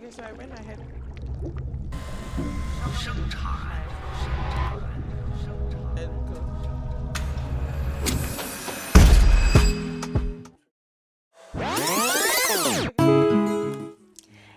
Okay, so I went ahead.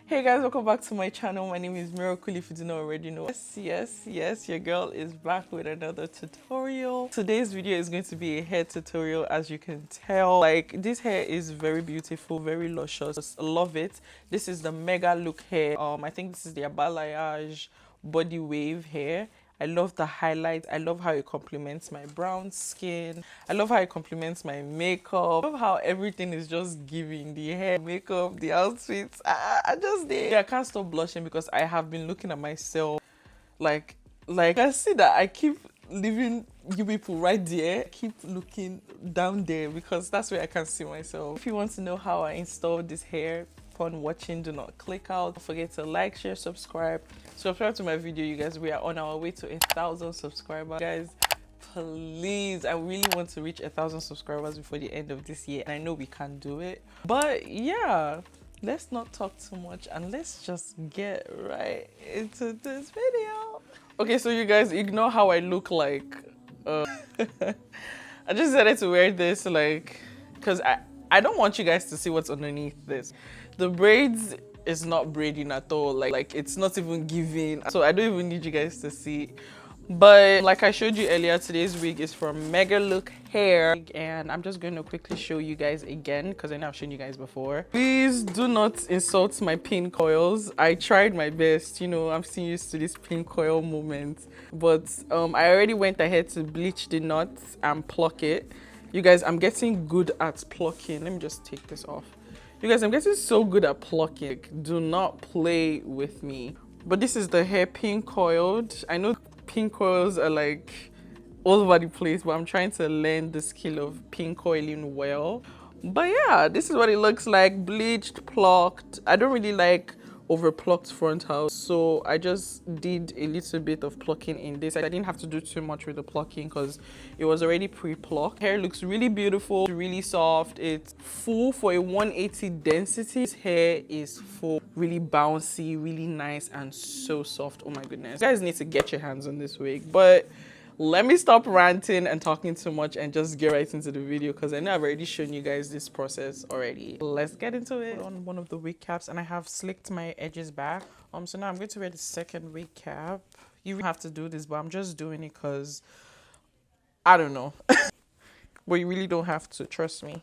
Hey guys, welcome back to my channel. My name is Miracle, if you do not already know. Yes, your girl is back with another tutorial. Today's video is going to be a hair tutorial. As you can tell, like, this hair is very beautiful, very luscious. Love it. This is the MEGALOOK hair. I think this is the balayage body wave hair. I love the highlight. I love how it complements my brown skin. I love how it complements my makeup. I love how everything is just giving. The hair, makeup, the outfits. I just did. Yeah, I can't stop blushing because I have been looking at myself like I see that I keep leaving you people right there. I keep looking down there because that's where I can see myself. If you want to know how I installed this hair, upon watching, do not click out. Don't forget to like, share, subscribe to my video. You guys, we are on our way to 1,000 subscribers. Guys, please, I really want to reach 1,000 subscribers before the end of this year, and I know we can do it. But yeah, let's not talk too much and let's just get right into this video. Okay, so you guys, ignore how I look like. I just decided to wear this like because I don't want you guys to see what's underneath this. The braids is not braiding at all. Like it's not even giving. So I don't even need you guys to see. But like I showed you earlier, today's wig is from MEGALOOKHAIR, and I'm just going to quickly show you guys again because I know I've shown you guys before. Please do not insult my pin coils. I tried my best, you know, I'm still used to this pin coil moment. But I already went ahead to bleach the knots and pluck it. You guys, I'm getting good at plucking. Let me just take this off. You guys, I'm getting so good at plucking. Do not play with me. But this is the hair pin coiled. I know pin coils are like all over the place, but I'm trying to learn the skill of pin coiling well. But yeah, this is what it looks like. Bleached, plucked. I don't really like over plucked frontal, so I just did a little bit of plucking in this. I didn't have to do too much with the plucking because it was already pre-plucked. Hair looks really beautiful, really soft. It's full for a 180 density. This hair is full, really bouncy, really nice, and so soft. Oh my goodness, you guys need to get your hands on this wig. But let me stop ranting and talking too much and just get right into the video because I know I've already shown you guys this process already. Let's get into it. On one of the wig caps, and I have slicked my edges back. So now I'm going to wear the second wig cap. You have to do this, but I'm just doing it because I don't know. But you really don't have to, trust me.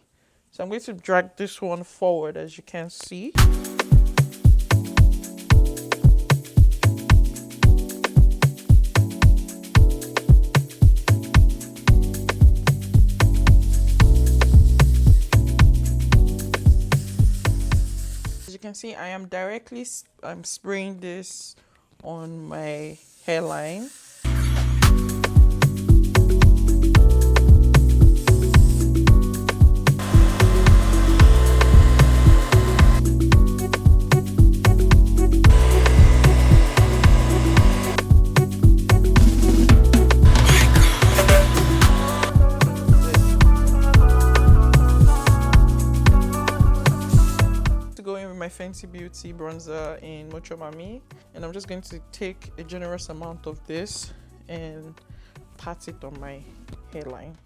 So I'm going to drag this one forward, as you can see. See, I am directly spraying this on my hairline. My Fenty Beauty bronzer in Mucho Mami, and I'm just going to take a generous amount of this and pat it on my hairline.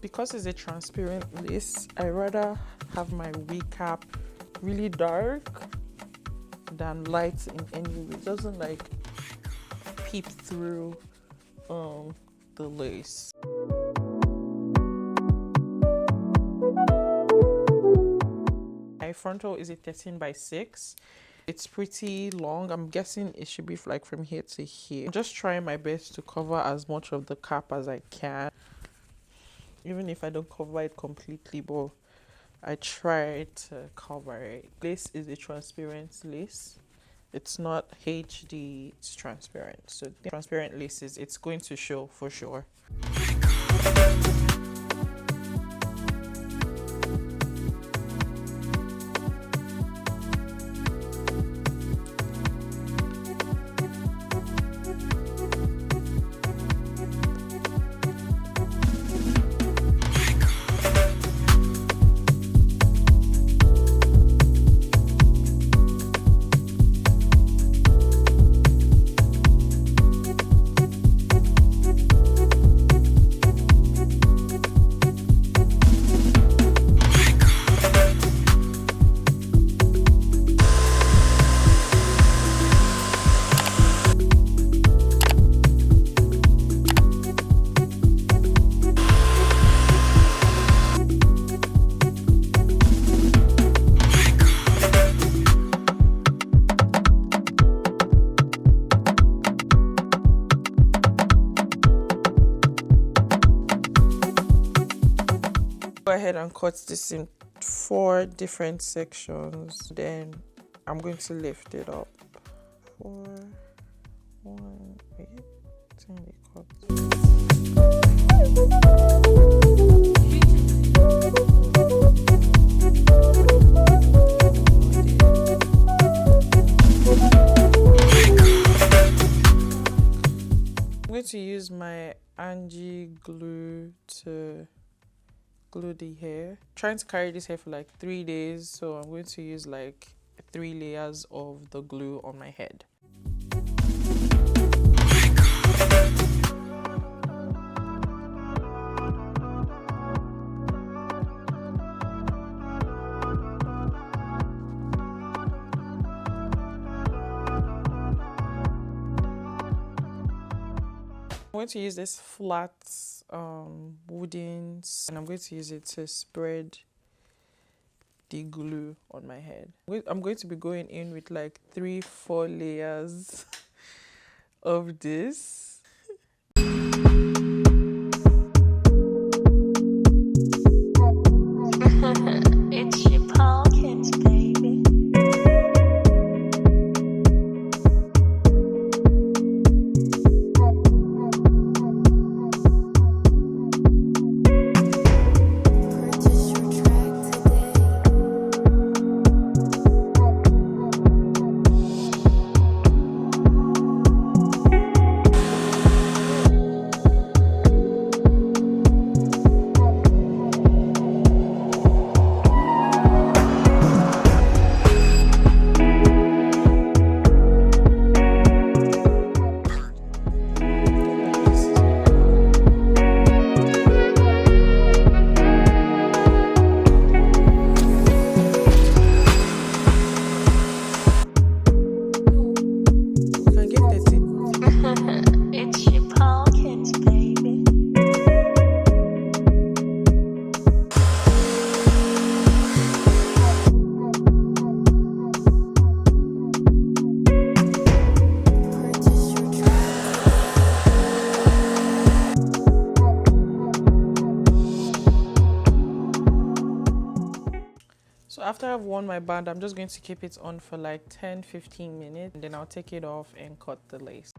Because it's a transparent lace, I rather have my wig cap really dark than light in any way. It doesn't like peep through the lace. My frontal is a 13x6. It's pretty long. I'm guessing it should be like from here to here. I'm just trying my best to cover as much of the cap as I can, even if I don't cover it completely, but I try to cover it. Lace is a transparent lace. It's not HD, it's transparent. So the transparent laces, it's going to show for sure. Go ahead and cut this in 4 different sections. Then I'm going to lift it up. 4, 1, wait, cut. I'm going to use my Anjie glue to glue the hair. I'm trying to carry this hair for like 3 days, so I'm going to use like 3 layers of the glue on my head. I'm going to use this flat wooden, and I'm going to use it to spread the glue on my head. I'm going to be going in with like 3-4 layers of this. It's your pockets, baby. It's your pockets, baby. So after I've worn my band, I'm just going to keep it on for like 10-15 minutes, and then I'll take it off and cut the lace.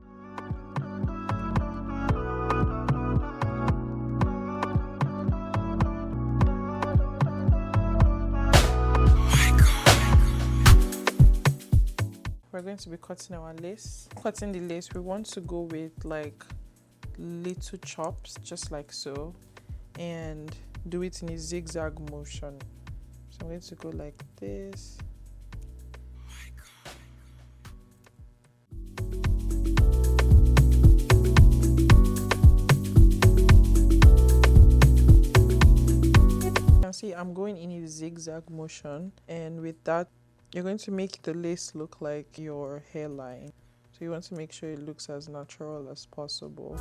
We're going to be cutting our lace. Cutting the lace, we want to go with like little chops, just like so, and do it in a zigzag motion. So I'm going to go like this. You can see I'm going in a zigzag motion, and with that you're going to make the lace look like your hairline. So you want to make sure it looks as natural as possible.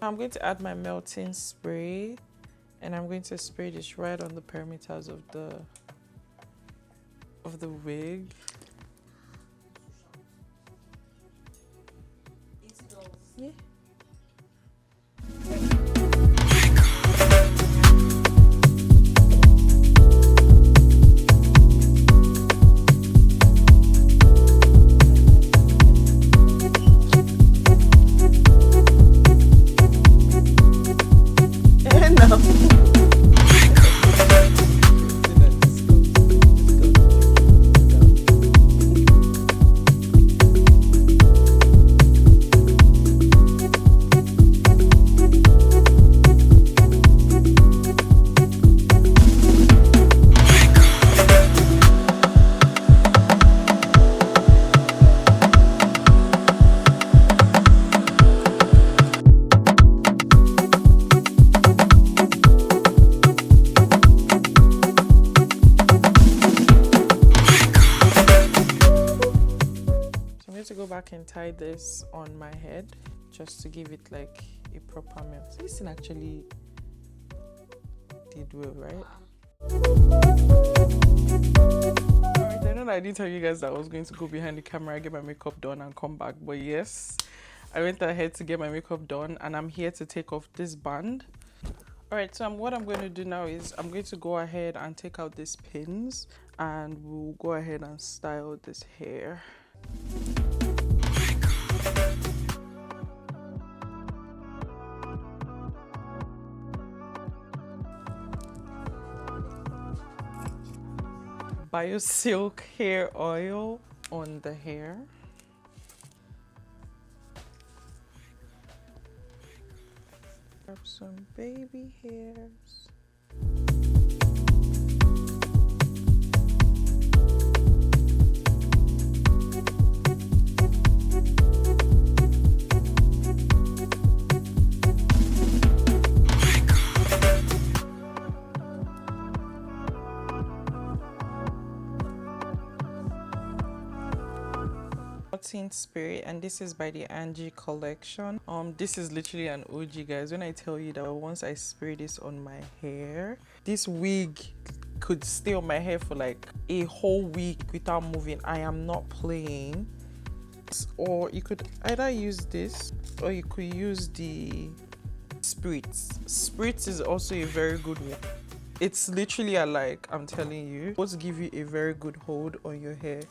I'm going to add my melting spray, and I'm going to spray this right on the perimeters of the wig. Yeah. back and tie this on my head just to give it like a proper melt. This thing actually did well, right? Alright, I know that I didn't tell you guys that I was going to go behind the camera, get my makeup done and come back, but yes, I went ahead to get my makeup done and I'm here to take off this band. Alright, so what I'm going to do now is I'm going to go ahead and take out these pins and we'll go ahead and style this hair. Biosilk hair oil on the hair. Grab some baby hairs. Spirit, and this is by the Anjie collection. This is literally an OG, guys. When I tell you that once I spray this on my hair, this wig could stay on my hair for like a whole week without moving. I am not playing. Or you could either use this or you could use the Spritz. Spritz is also a very good one. It's literally a like, I'm telling you, it's give you a very good hold on your hair.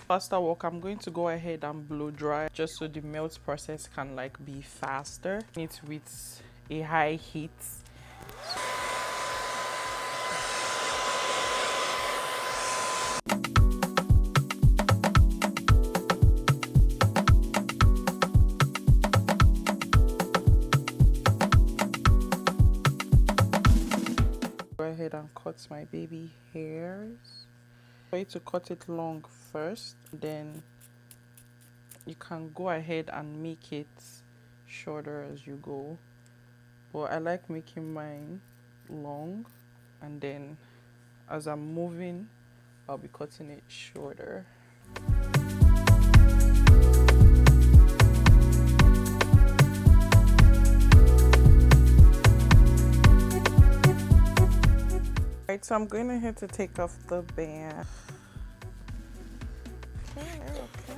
Faster work, I'm going to go ahead and blow dry just so the melt process can like be faster. It's with a high heat. Go ahead and cut my baby hairs. For you to cut it long first, then you can go ahead and make it shorter as you go, but I like making mine long, and then as I'm moving I'll be cutting it shorter. Right, so I'm going ahead to take off the band. Okay.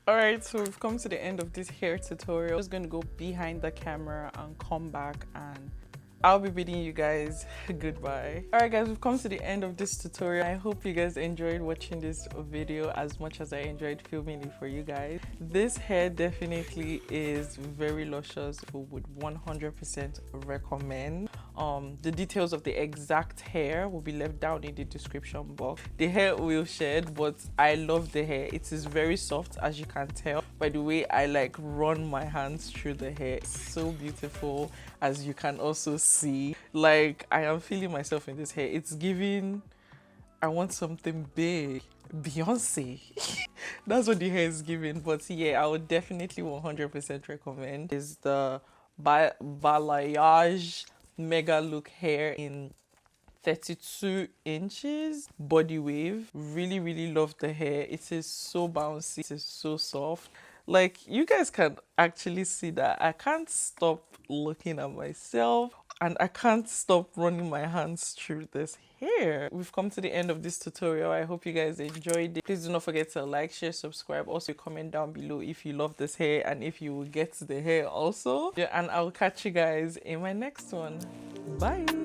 Alright, so we've come to the end of this hair tutorial. I'm just going to go behind the camera and come back, and I'll be bidding you guys goodbye. Alright guys, we've come to the end of this tutorial. I hope you guys enjoyed watching this video as much as I enjoyed filming it for you guys. This hair definitely is very luscious. Would 100% recommend. The details of the exact hair will be left down in the description box. The hair will shed, but I love the hair. It is very soft, as you can tell by the way I like run my hands through the hair. It's so beautiful, as you can also see. Like, I am feeling myself in this hair. It's giving, I want something big. Beyonce. That's what the hair is giving. But yeah, I would definitely 100% recommend is the balayage mega look hair in 32 inches body wave. Really love the hair. It is so bouncy, it is so soft. Like, you guys can actually see that I can't stop looking at myself and I can't stop running my hands through this hair. We've come to the end of this tutorial. I hope you guys enjoyed it. Please do not forget to like, share, subscribe. Also comment down below if you love this hair and if you will get the hair also. Yeah, and I'll catch you guys in my next one. Bye.